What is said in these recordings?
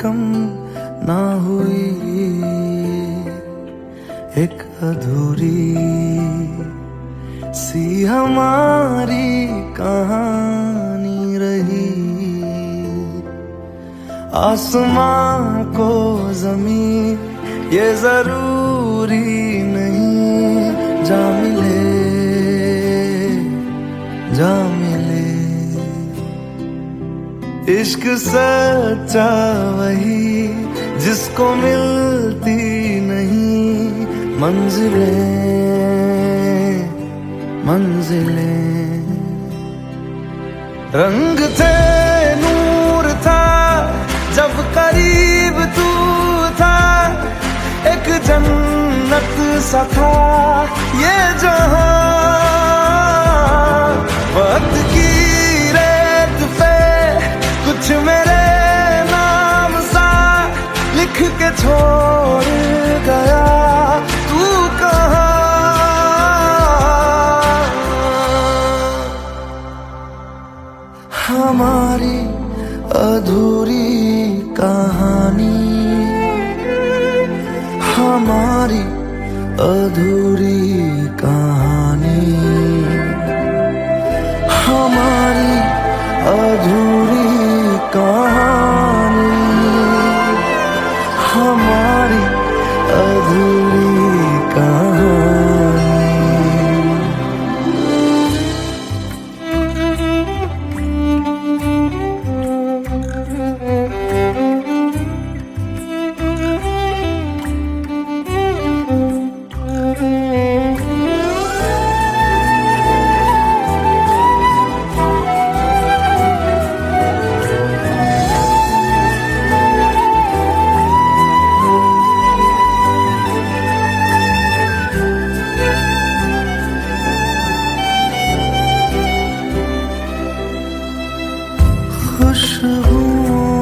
कम ना हुई, एक अधूरी सी हमारी कहानी रही। आसमां को ज़मीं ये जरूरी नहीं, जा मिले जा मिले। इश्क सच्चा वही जिसको मिलती नहीं मंजिलें मंजिलें। रंग थे नूर था जब करीब तू था, एक जन्नत सा था ये जहां। वक्त की रेत पे कुछ मेरे नाम सा लिख के छोड़ गया, तू कहाँ? हमारी अधूरी कहानी, हमारी अधूरी कहानी, हमारी अधूरी कहानी, हमारी अधूरी कहानी। खुशबुओं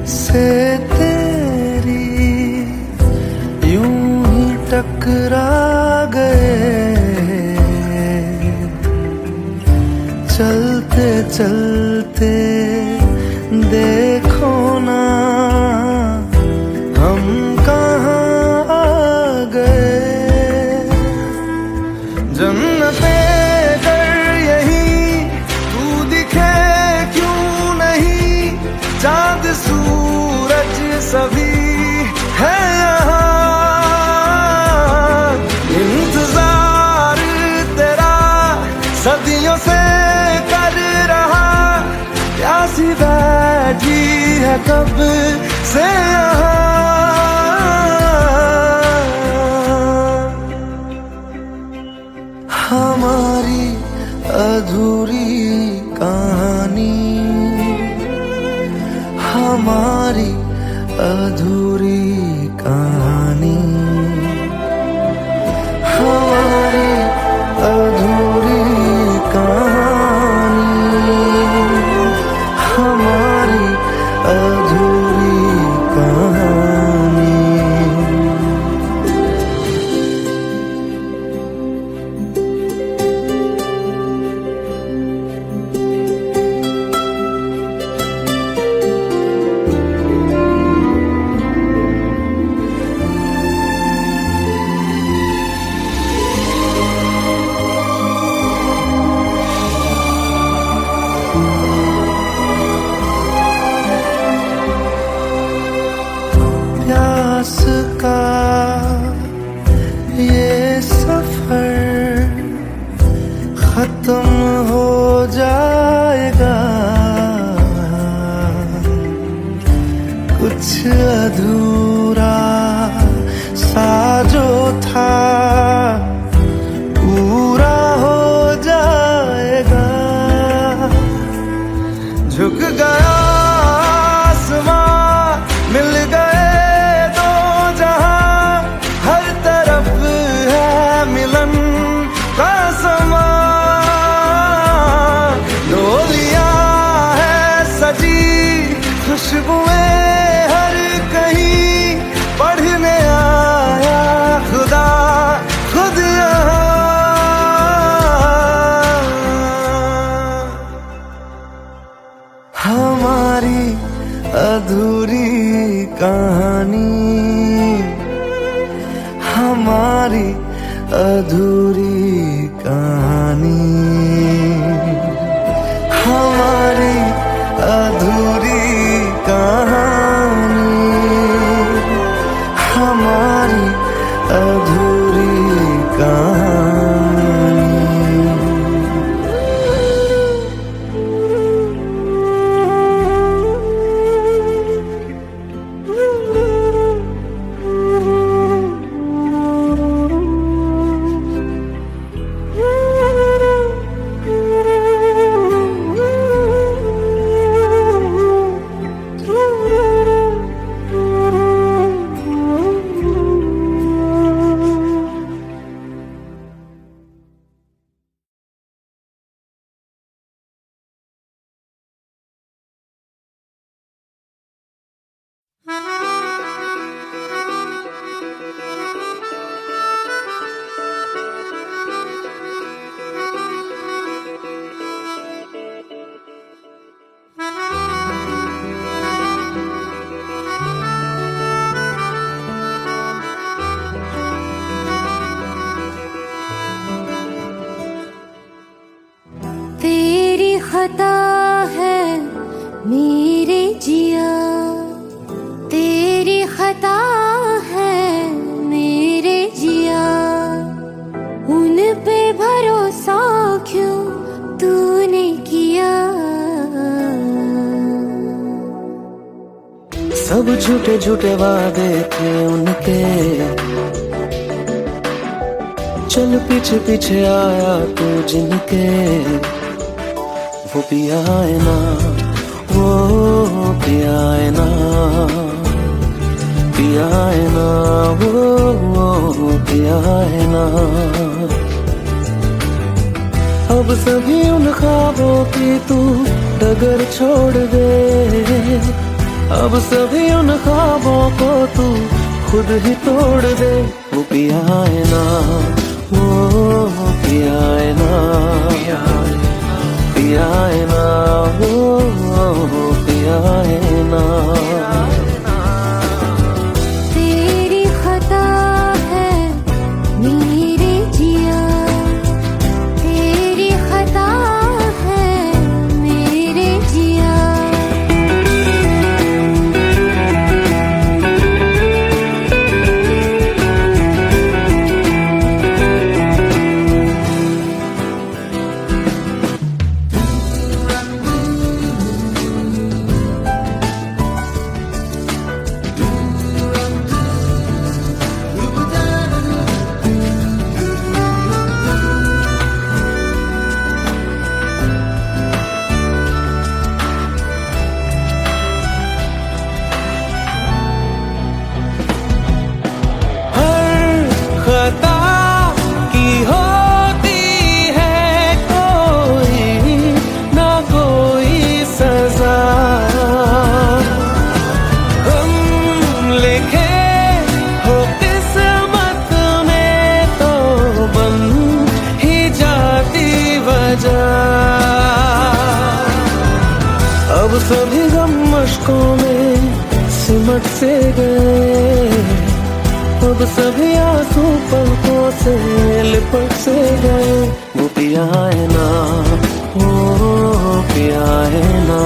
से तेरी यूं ही टकरा गए, चलते चलते देखो ना हम कहाँ आ गए। जन्नते चाँद सूरज सभी है यहाँ, इंतजार तेरा सदियों से कर रहा, प्यासी बैठी है कब से यहाँ। हमारी अधूरी कहानी, हमारी अधूरी कहानी, हमारी अधूरी कहानी, हमारी अधूरी कहानी। प्यास का ये सफर खत्म हो जाएगा, कुछ अधूरा सा जो था पूरा हो जाएगा। झुक गया आसमां, मिल गए दो जहां, हर तरफ है मिलन का समा। डोलियां है सजी खुशबुएं हर कहीं, पढ़ने आया खुदा खुद यहाँ। हमारी अधूरी कहानी, हमारी अधूरी कहानी, हमारी अधूरी कहानी, हमारी अधूरी कहानी। तेरी खता है मेरे जिया, तेरी खता है मेरे जिया, उन पे भरोसा क्यों तूने किया। सब झूठे झूठे वादे थे उनके, चल पीछे पीछे आया तू जिनके, वो पिया है ना, वो पिया है ना, पिया है ना, वो पिया है ना। अब सभी उन ख्वाबों की तू डगर छोड़ दे, अब सभी उन ख्वाबों को तू खुद ही तोड़ दे। वो पिया है ना, वो पिया है ना, पिया है ना, वो पिया है ना। तेरी खता है मेरे जिया, तेरी खता है मेरे जिया। खता की होती है कोई ना कोई सजा, हम लिखे हो किस्मत में तो बन ही जाती वजह। अब सभी गम मशकों में सिमट से गए, अब सभी आंसू पलकों से लिपट से गए। वो पिया है ना, वो पिया है ना,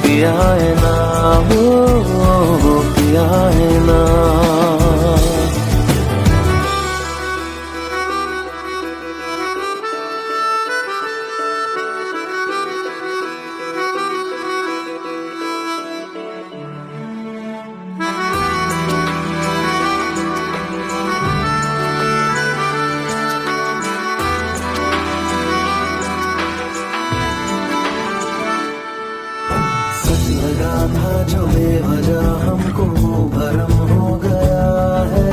पिया है ना, वो पिया है ना। लगा था जो बेवजह हमको वो भरम हो गया है,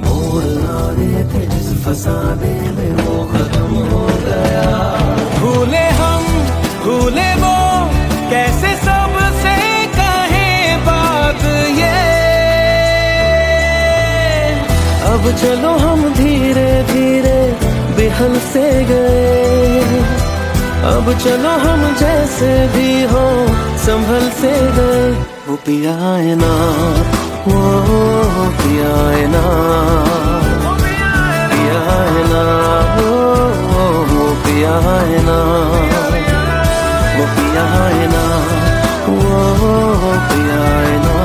मोड़ ना देते जिस फसाने में वो खत्म हो गया। भूले हम भूले वो कैसे सबसे कहे बात ये, अब चलो हम धीरे धीरे बेहल से गए, अब अब चलो हम जैसे भी हो संभल से गए। वो पिया है ना, वो पिया है ना, पिया है ना, वो पिया है ना, वो पिया है ना, वो पिया है ना,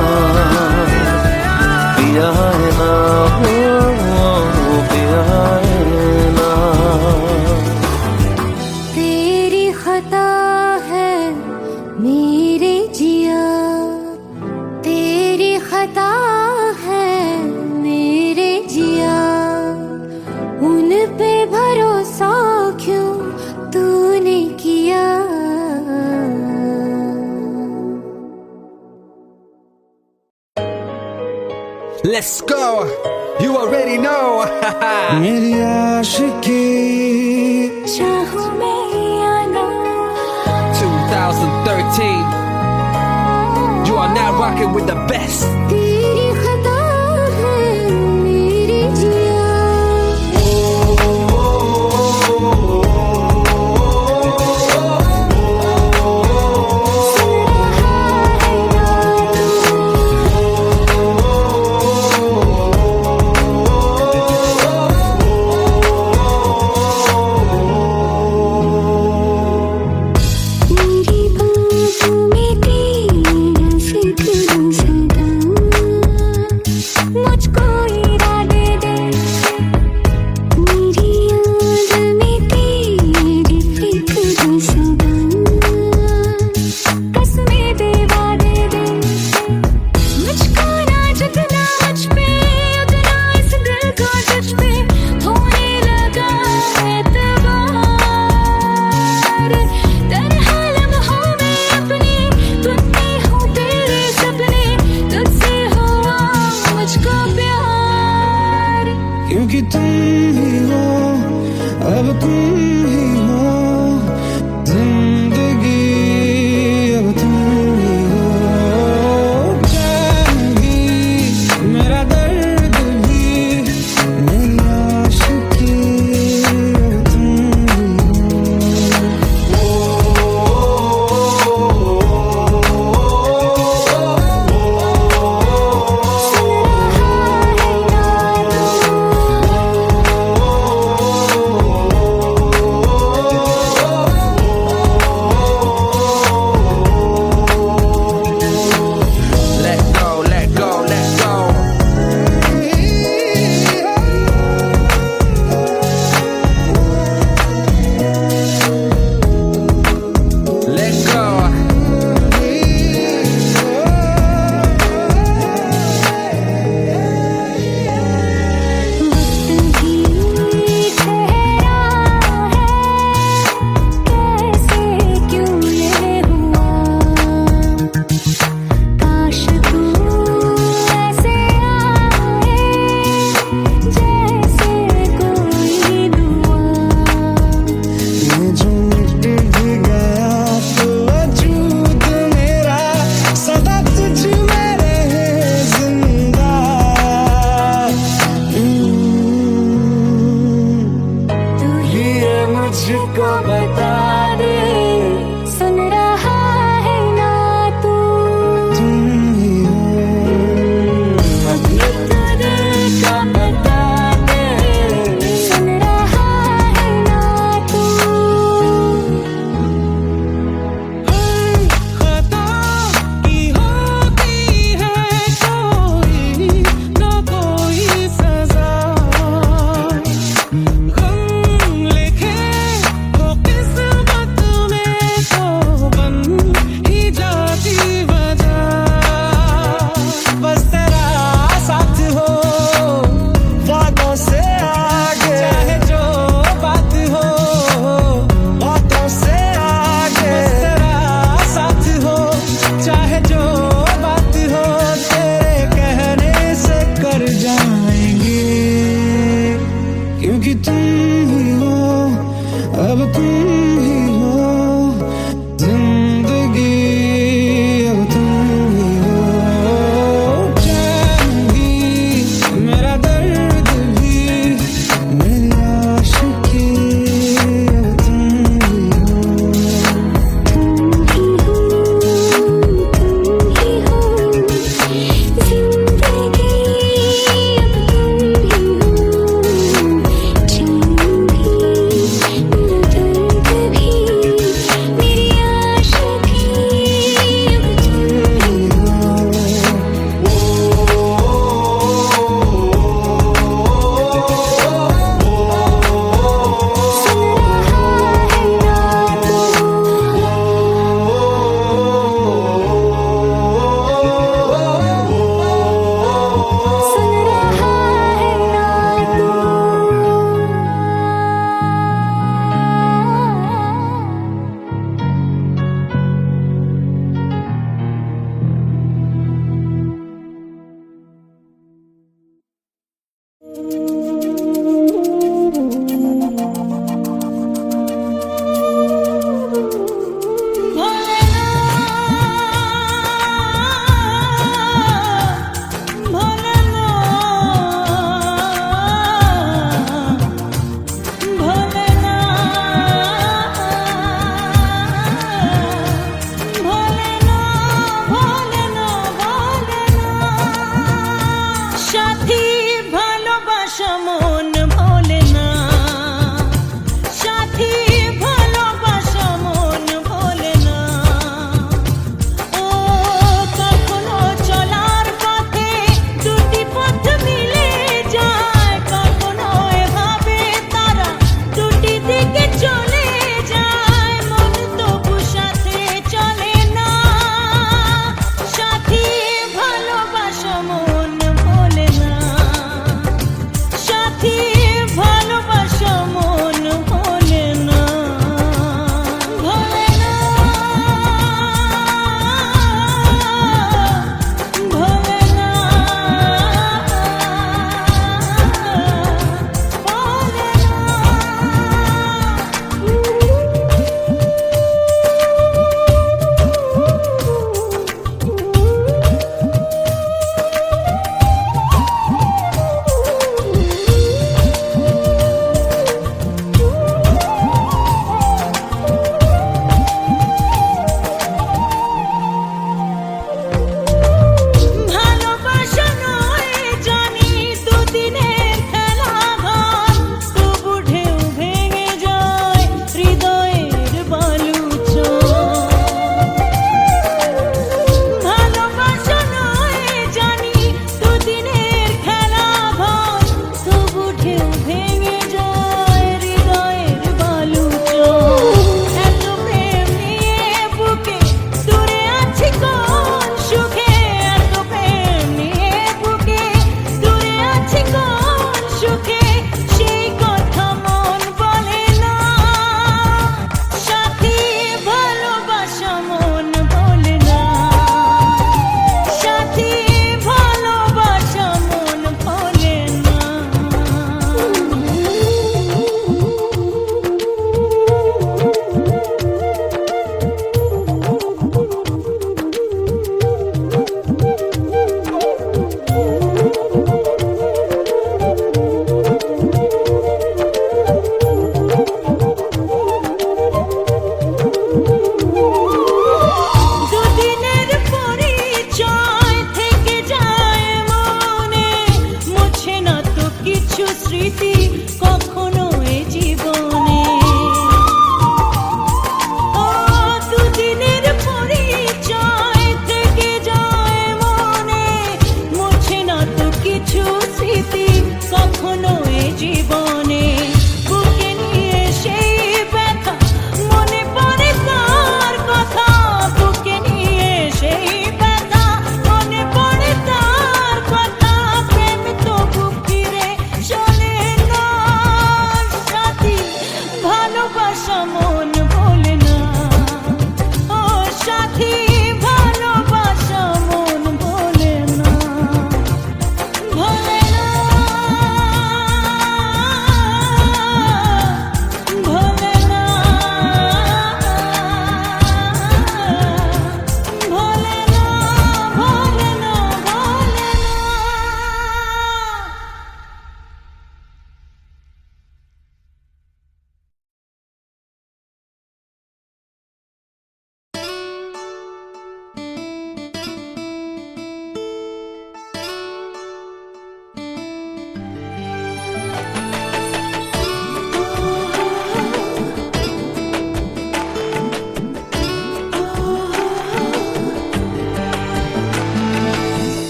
पिया है ना, वो पिया है ना। तेरी खता है मेरे जिया, तेरी खता है मेरे जिया, उन पे भरोसा क्यों तूने किया। Let's go, you already know. मेरी आशिकी चाहूं मैं या ना, 2013, you are now rocking with the best. तेरी खता है मेरे जिया। मेरी बातों में तेरा जिक्र सदा,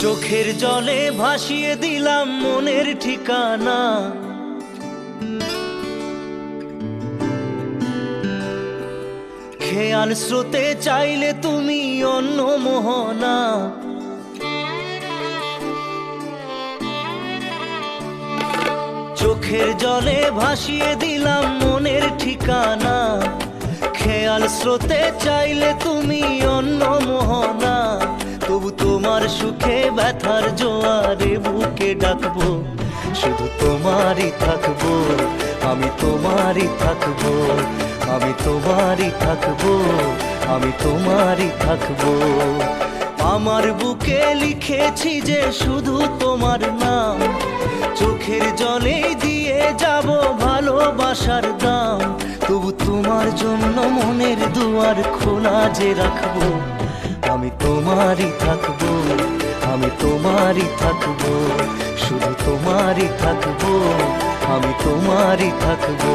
চোখের জলে ভাসিয়ে দিলাম মনের ঠিকানা, খেয়াল স্রোতে চাইলে তুমি অন্য মোহনা। চোখের জলে ভাসিয়ে দিলাম মনের ঠিকানা, খেয়াল স্রোতে চাইলে তুমি অন্য মোহনা। তবু তোমার সুখে ব্যথার জোয়ারে বুকে ডাকবো, শুধু তোমারই থাকবো, আমি তোমারই থাকবো, আমি তোমারই থাকবো, আমি তোমারই থাকবো। আমার বুকে লিখেছি যে শুধু তোমার নাম, চোখের জলে দিয়ে যাব ভালোবাসার দাম। তবু তোমার জন্য মনের দুয়ার খোলা যে রাখবো, আমি তোমারই থাকবো, আমি তোমারই থাকবো, শুধু তোমারই থাকবো, আমি তোমারই থাকবো।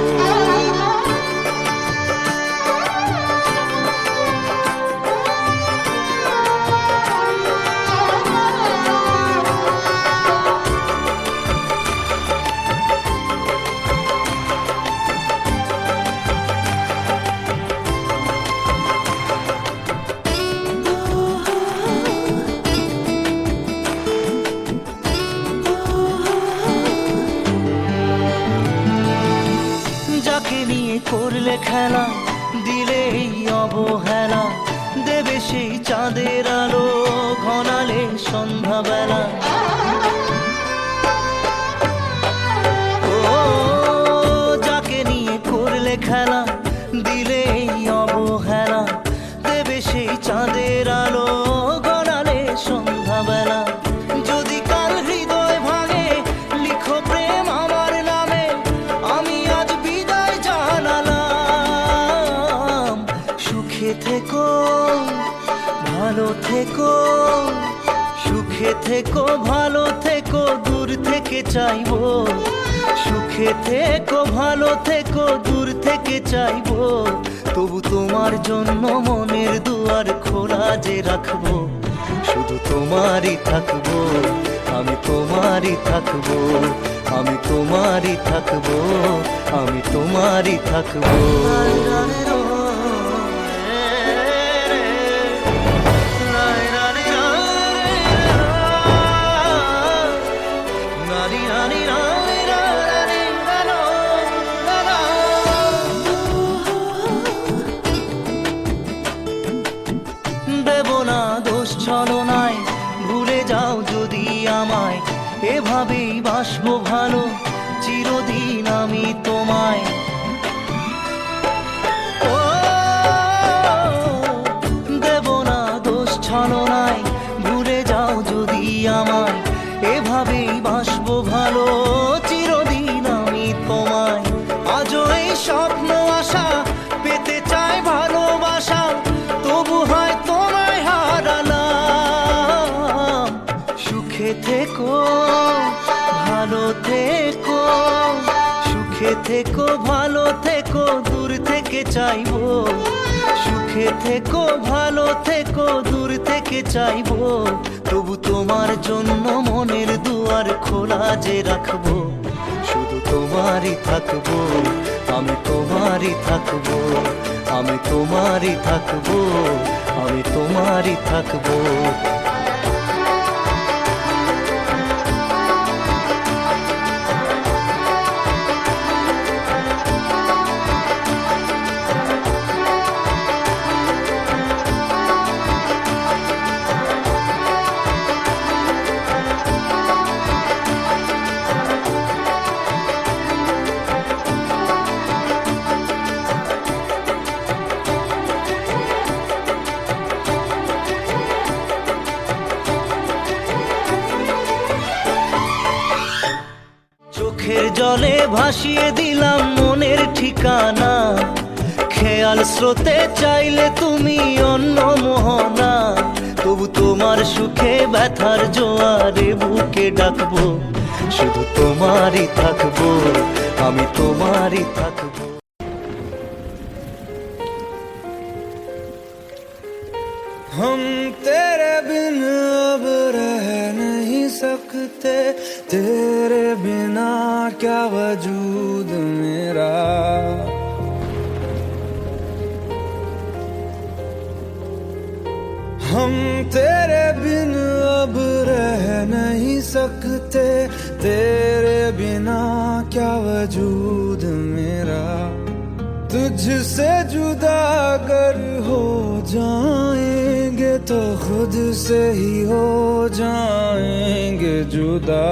করলে খেলা দিলে এই অবহেলা, দেবে সেই চাঁদের আলো ঘনালে সন্ধ্যাবেলা। ও যাকে নিয়ে করলে খেলা দিলে এই অবহেলা, দেবে সেই চাঁদের আলো ঘনালে সন্ধ্যাবেলা। যদি কাল হৃদয় ভাঙে লিখো প্রেম আমার নামে, আমি আজ বিদায় জানালাম। সুখে থেকো ভালো থেকো, সুখে থেকো ভালো থেকো, দূর থেকে চাইবো। সুখে থেকো ভালো থেকো, দূর থেকে চাইবো। তবু তোমার জন্য মনের দুয়ার খোলা যে রাখবো, শুধু তোমারই থাকবো, আমি তোমারই থাকবো, আমি তোমারই থাকবো, আমি তোমারই থাকবো। দেব না দোষ ছলনায়, ভুলে যাও যদি আমায়, এভাবেই বাসবো ভালো চিরদিন আমি তোমায়। ও দেব না দোষ ছলনায়, ভুলে যাও যদি আমায়, এভাবেই বাসবো ভালো চিরদিন আমি তোমায়। আজও এই স্বপ্ন আশা পেতে চাই ভালোবাসা, তবু হয় তোমায় হারালাম। সুখে থেকো ভালো থেকো, সুখে থেকো ভালো থেকো, দূর থেকে চাইবো। সুখে থেকো ভালো থেকো, দূর থেকে চাইবো। তবু তোমার জন্য মনের দুয়ার খোলা যে রাখবো, শুধু তোমারই থাকবো, আমি তোমারই থাকবো, আমি তোমারই থাকবো, আমি তোমারই থাকবো। চোখের জলে ভাসিয়ে দিলাম মনের ঠিকানা, খেয়াল স্রোতে চাইলে তুমি অন্য মোহনা। তবু তোমার সুখে ব্যথার জোয়ারে বুকে ডাকবো, শুধু তোমারই থাকবো, আমি তোমারই থাকবো। हम तेरे बिन अब रह सकते, तेरे बिना क्या वजूद मेरा। हम तेरे बिन अब रह नहीं सकते, तेरे बिना क्या वजूद मेरा। तुझसे जुदा अगर हो जाएंगे तो खुद से ही हो जाएंगे जुदा।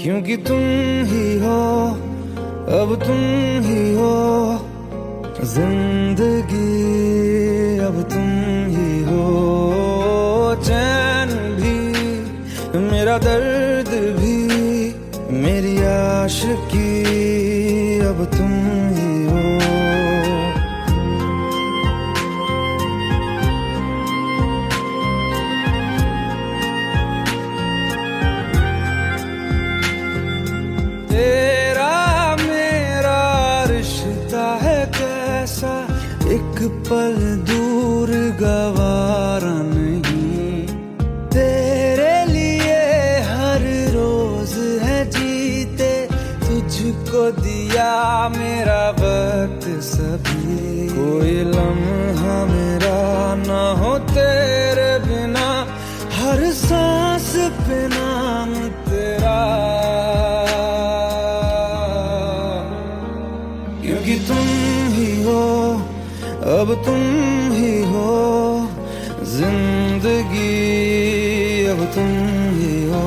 क्योंकि तुम ही हो, अब तुम ही हो जिंदगी, अब तुम ही हो। चैन भी, मेरा दर्द भी, मेरी आशिकी, अब तुम ही हो। तेरा मेरा रिश्ता है कैसा, एक पल दूर गवारा नहीं। तेरे लिए हर रोज है जीते, तुझको दिया मेरा वक्त सभी। कोई लम्हा मेरा ना हो तेरे बिना, हर सांस पे नाम तेरा। क्योंकि तुम ही हो, अब तुम ही हो जिंदगी, अब तुम ही हो।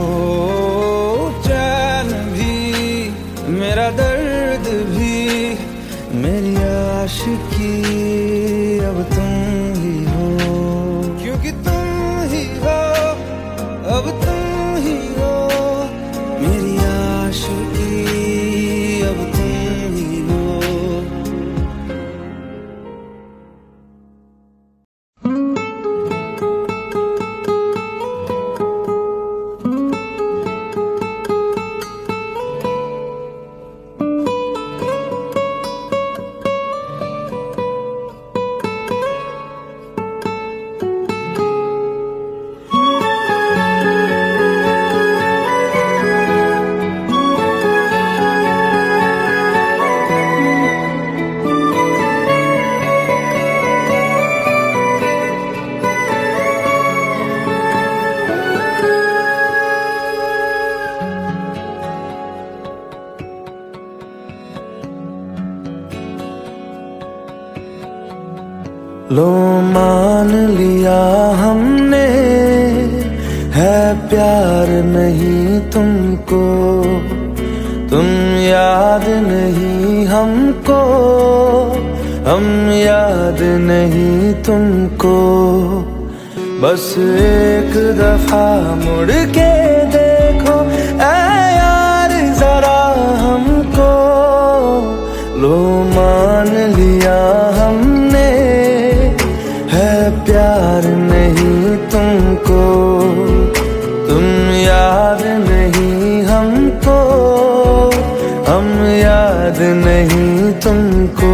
चैन भी, मेरा दर्द भी, मेरी आशिकी, अब तुम ही हो। क्योंकि तुम ही हो, अब तुम ही हो मेरी आशिकी, अब तुम ही हो। लो मान लिया हमने, है प्यार नहीं तुमको। तुम याद नहीं हमको, हम याद नहीं तुमको। बस एक दफा मुड़ के देखो ऐ यार जरा हमको। लो मान लिया हमने, है प्यार नहीं तुमको। तुम याद नहीं हमको, हम याद नहीं तुमको।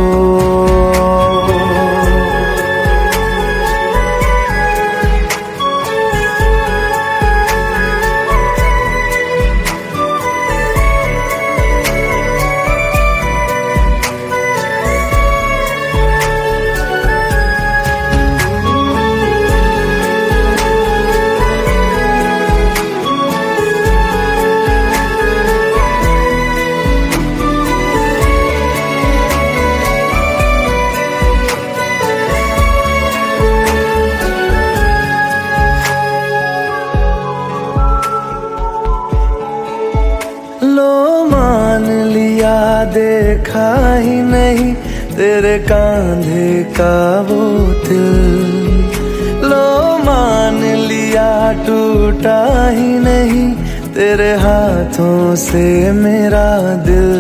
देखा ही नहीं तेरे कांधे का वो दिल। लो मान लिया टूटा ही नहीं तेरे हाथों से मेरा दिल।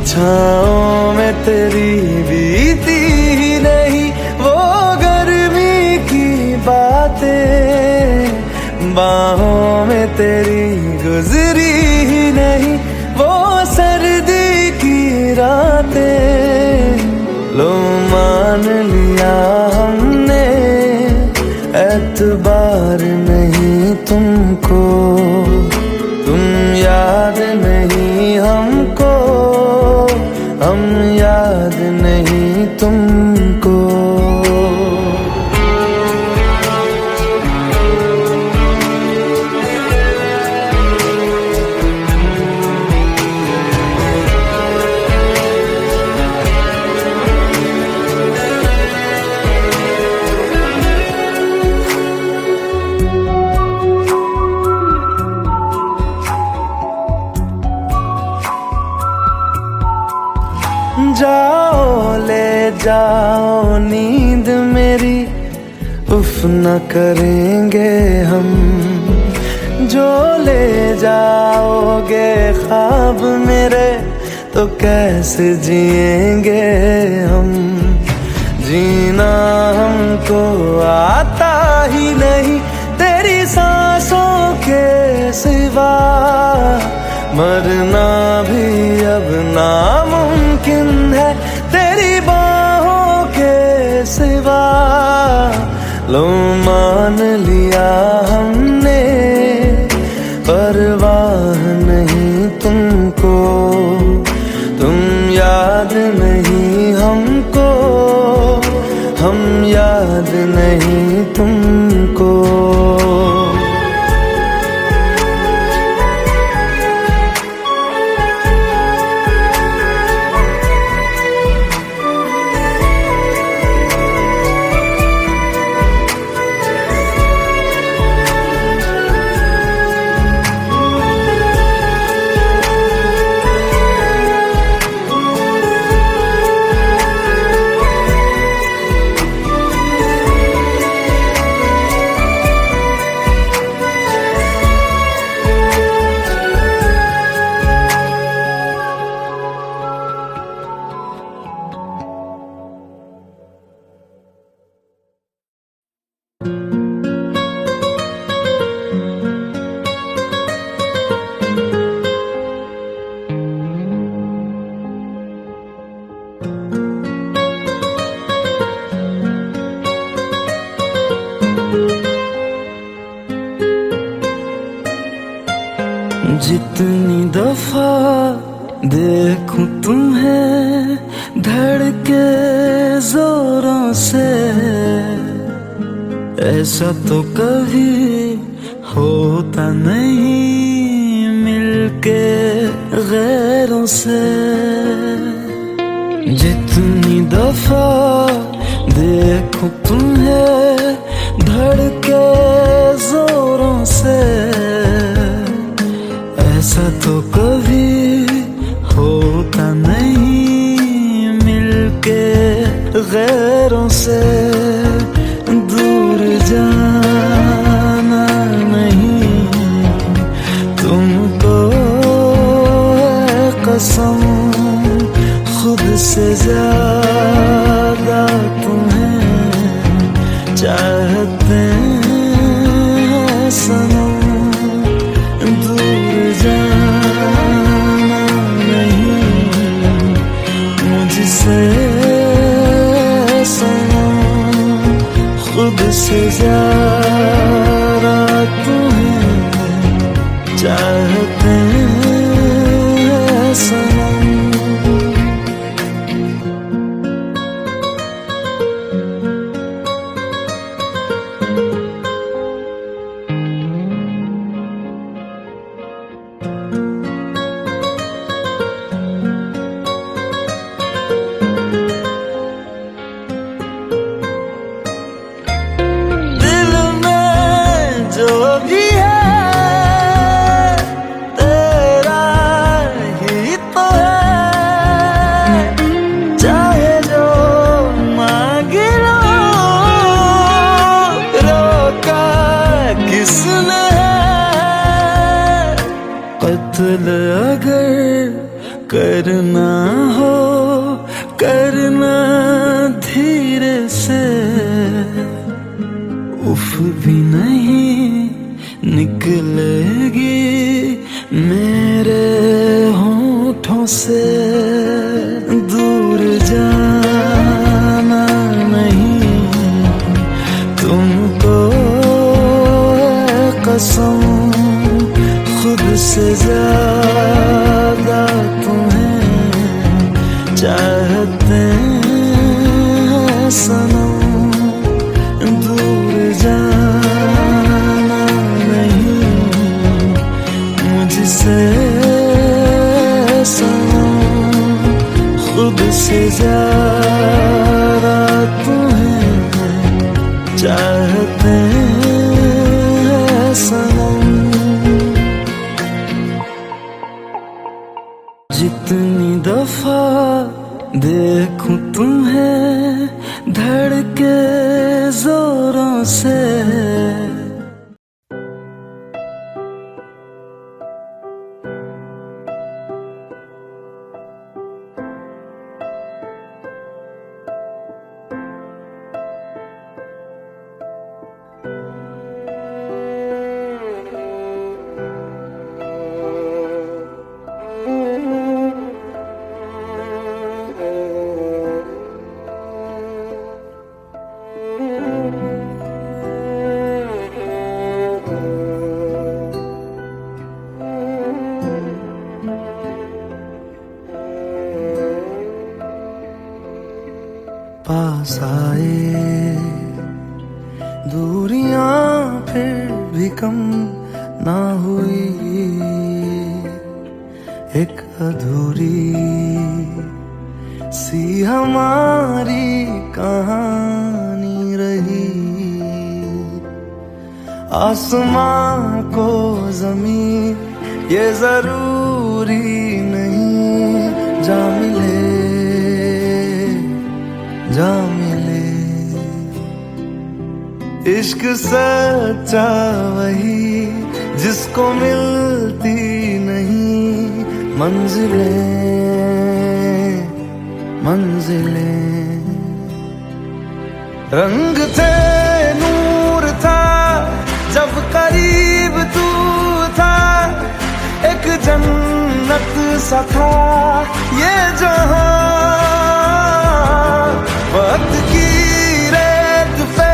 छाँव में तेरी बीती ही नहीं वो गर्मी की बातें, बाहों में तेरी गुजरी ही नहीं वो सर्दी की रातें। लो मान लिया हमने, एतबार नहीं तुमको, तुम याद नहीं हमको, हम याद नहीं तुमको। जाओ ले जाओ नींद मेरी, उफ न करेंगे हम। जो ले जाओगे ख्वाब मेरे, तो कैसे जिएंगे हम। जीना हमको आता ही नहीं तेरी सांसों के सिवा, मरना भी अब नामुमकिन है तेरी बाहों के सिवा। लो मान लिया हमने, परवाह नहीं तुमको, तुम याद नहीं हमको, हम याद नहीं तुमको। जितनी दफा देखूं तुम्हें धड़के जोरों से, ऐसा तो कभी होता नहीं मिलके गैरों से। जितनी दफा देखूं तुम्हें धड़के जोरों से, ऐसा तो कभी होता नहीं मिलके गैरों से। दूर जाना नहीं तुमको है कसम, खुद से ज्यादा तुम्हें चाहते हैं सनम। दूर जाना नहीं मुझसे सनम, खुद से ज्यादा तुम्हें चाहते हैं सनम। कत्ल अगर करना हो करना धीरे से, उफ भी नहीं निकलेगी मेरे होठों से। दूर जाना नहीं तुमको कसम खुद से ज्यादा तुम्हें चाहते हैं सनम, दूर जाना नहीं मुझसे सनम, खुद से ज्यादा तुम्हें चाहते हैं सनम। जितनी दफा देखूं तुम्हें धड़के जोरों से, पास आए दूरियां फिर भी कम ना हुई, एक अधूरी सी हमारी कहानी रही। आसमां को जमीन ये जरूरी नहीं, जा मिले जा मिले। इश्क सच्चा वही जिसको मिलती नहीं मंजिलें मंजिलें। रंग थे नूर था जब करीब तू था, एक जन्नत सा था ये जहां। वक्त की रेत पे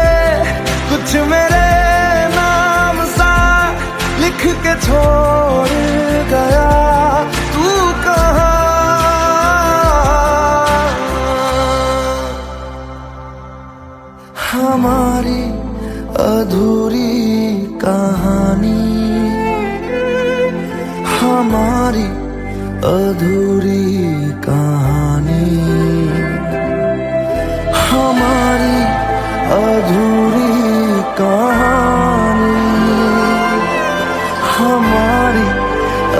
कुछ मेरे नाम सा लिख के छोड़ गया, तू कहाँ। हमारी अधूरी कहानी, हमारी अधूरी कहानी, हमारी अधूरी कहानी, हमारी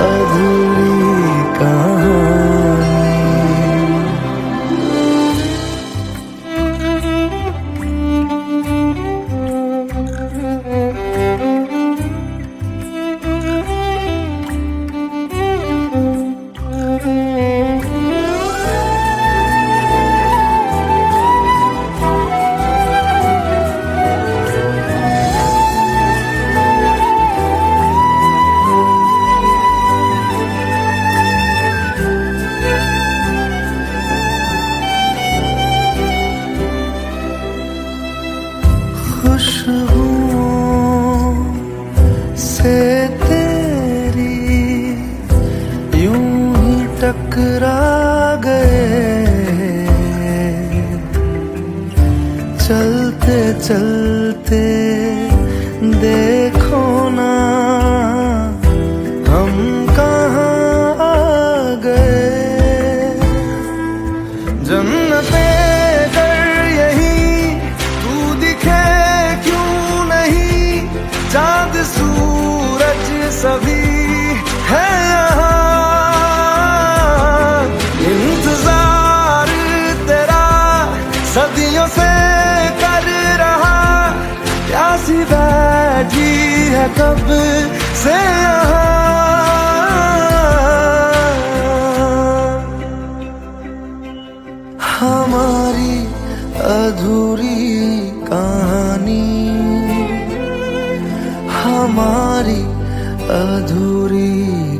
अधूरी कहानी। खुशबुओं से तेरी यूं ही टकरा गए, चलते चलते देखो ना हम कहाँ आ गए। जन्नते चाँद सूरज सभी है यहाँ, इंतजार तेरा सदियों से कर रहा, प्यासी बैठी है कब से यहाँ। हमारी अधूरी कहानी, हमारी अधूरी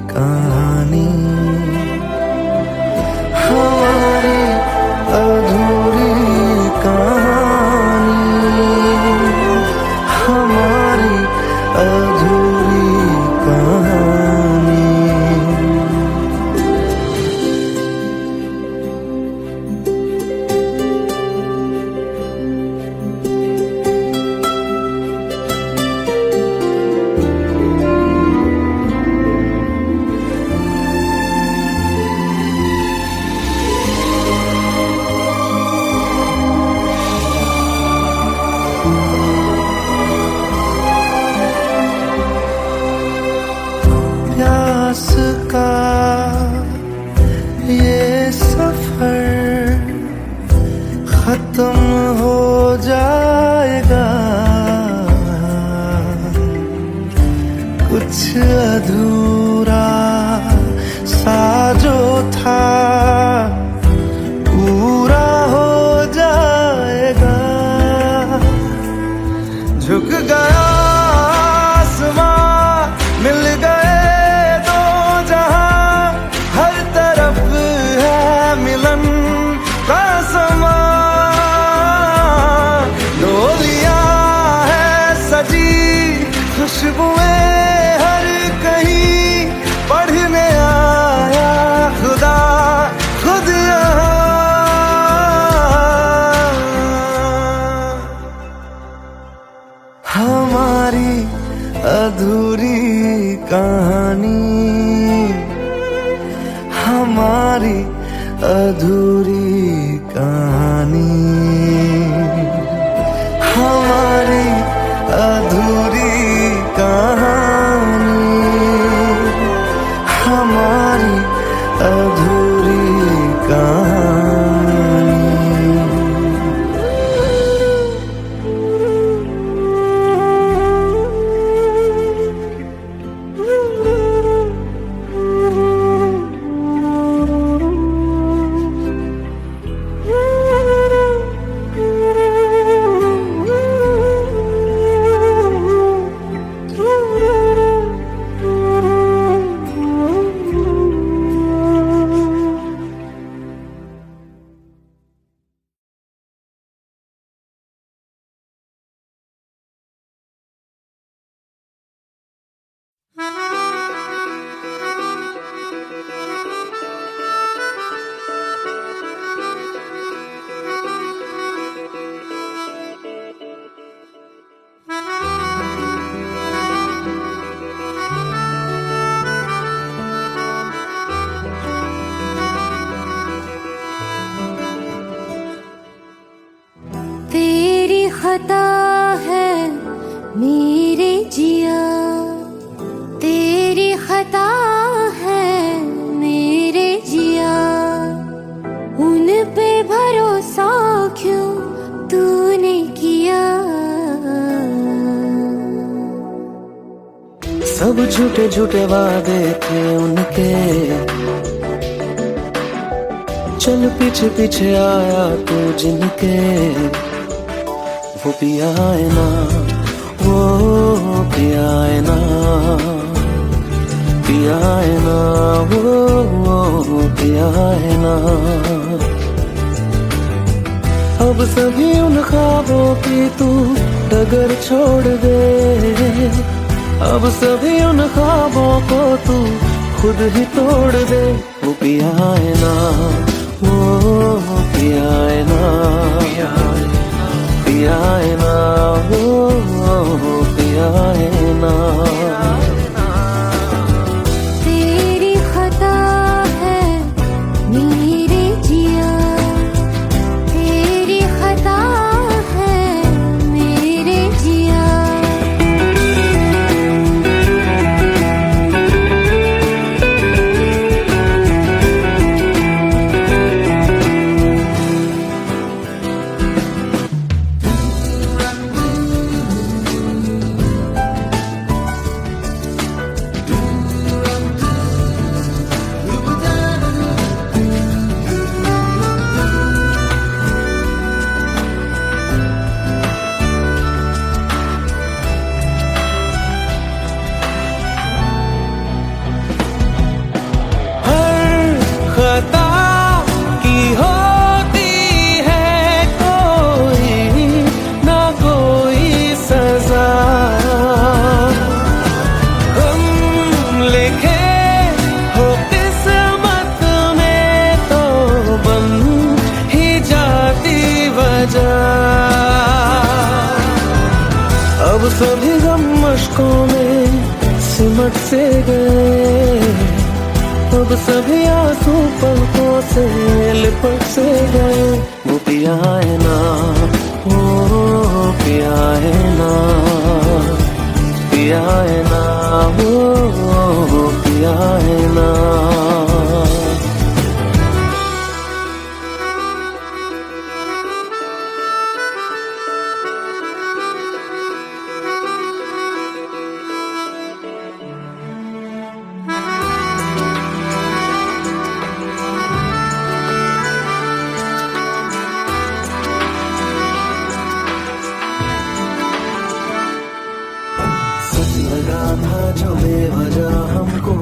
कहानी, हमारी अधूरी कहानी, हमारी अधूरी कुछ अधूरा सा जो था पूरा हो जाएगा। झुक गया आसमां, मिल गए दो जहां, हर तरफ है मिलन का समा। डोलियां है सजी, खुशबुएं हर कहीं, पढ़ने आया खुदा खुद यहाँ। हमारी अधूरी कहानी, हमारी अधूरी कहानी, हमारी अधूरी कहानी, हमारी अधूरी कहानी। तेरी खता है मेरे जिया, तेरी खता है मेरे जिया, उन पे भरोसा क्यों तूने किया। सब झूठे झूठे वादे थे उनके, चल पीछे पीछे आया तू जिनके। वो पिया है ना, वो पिया है ना, पिया है ना, वो पिया है ना। अब सभी उन ख्वाबों की तू डगर छोड़ दे, अब सभी उन ख्वाबों को तू खुद ही तोड़ दे। वो पिया है ना, वो पिया है ना, पिया है ना, वो पिया है ना। तेरी खता है मेरे जिया, तेरी खता है मेरे जिया। खता की होती है कोई ना कोई सजा, हम लिखे हो किस्मत में तो बन ही जाती वजह। अब सभी गम मशकों में सिमट से गए, अब सभी आंसू पलकों से लिपट से गए। वो पिया है ना, वो पिया है ना, पिया है ना, वो पिया है ना। जो बेवजह हमको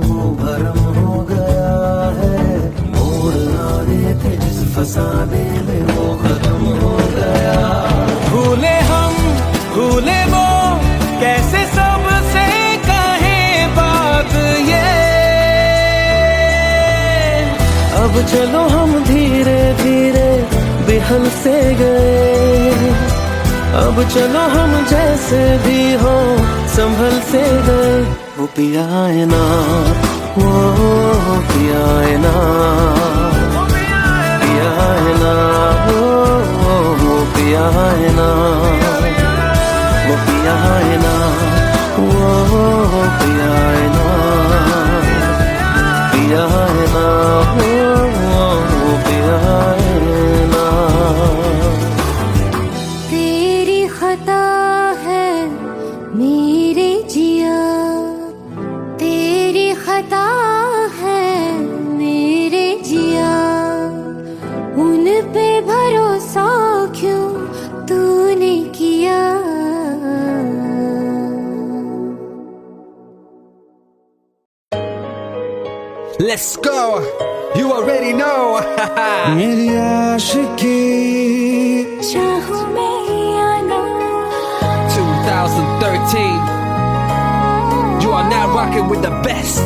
भरम हो गया है, मोड़ आने थे जिस फसाने में वो खत्म हो गया। भूले हम भूले वो, कैसे सबसे कहें बात ये। अब चलो हम धीरे धीरे बिहल से गए, अब चलो हम जैसे भी हो संभल से गए। वो पिया है ना, वो पिया है ना, पिया है ना, वो पिया है ना, वो पिया है ना, वो पिया है ना, पिया है ना, वो पिया है ना। तेरी खता है मेरे जिया, तेरी खता है मेरे जिया, उन पे भरोसा क्यों तूने किया। Let's go. You already know. मेरी आशिकी चाहूं मैं या ना, 2013. You are now rocking with the best.